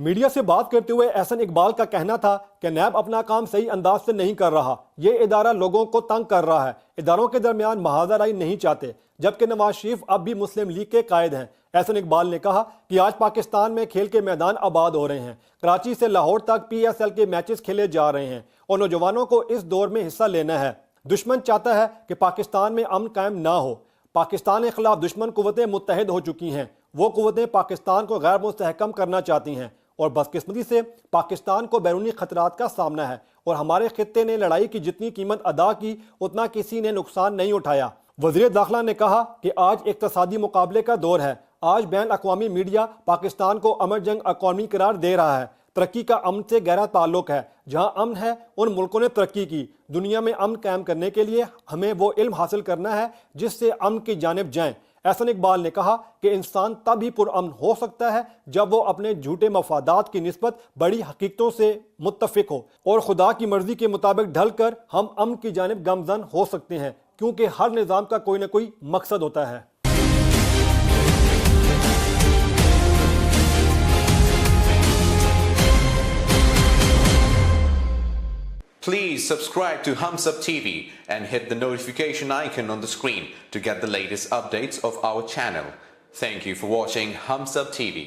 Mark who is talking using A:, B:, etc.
A: Media से बात करते हुए एहसन इकबाल का कहना था कि नैब अपना काम सही अंदाज से नहीं कर रहा, ये इदारा लोगों को तंग कर रहा है, इदारों के दरमियान महाजराई नहीं चाहते, जबकि नवाज शरीफ अब भी मुस्लिम लीग के कायद हैं। एहसन इकबाल ने कहा कि आज पाकिस्तान में खेल के मैदान आबाद हो रहे हैं, कराची से लाहौर तक PSL के मैचेस खेले जा रहे हैं और नौजवानों को इस दौर में हिस्सा लेना है। दुश्मन चाहता है कि पाकिस्तान में अमन कायम ना हो। पाकिस्तान के खिलाफ दुश्मन कुव्वतें मुत्तहिद हो चुकी हैं, वो कुव्वतें पाकिस्तान को गैर मुस्तहकम करना चाहती हैं और बदकिस्मती से पाकिस्तान को बैरूनी खतरात का सामना है और हमारे खित्ते ने लड़ाई की जितनी कीमत अदा की उतना किसी ने नुकसान नहीं उठाया। वज़ीर दाखिला ने कहा कि आज इक़्तिसादी मुकाबले का दौर है। आज बैन अक़वामी मीडिया पाकिस्तान को अमर जंग इकॉनमी करार दे रहा है। तरक्की का अमन से गहरा ताल्लुक है। जहाँ अमन है उन मुल्कों ने तरक्की की। दुनिया में अमन कायम करने के लिए हमें वो इल्म हासिल करना है जिससे अमन की जानिब जाएं। एहसन इकबाल ने कहा कि इंसान तब ही पुरअमन हो सकता है जब वो अपने झूठे मफादात की निस्बत बड़ी हकीकतों से मुत्तफिक हो और खुदा की मर्जी के मुताबिक ढल कर हम अमन की जानिब गमजन हो सकते हैं, क्योंकि हर निज़ाम का कोई ना कोई मकसद होता है।
B: Please subscribe to Humsub TV and hit the notification icon on the screen to get the latest updates of our channel. Thank you for watching Humsub TV.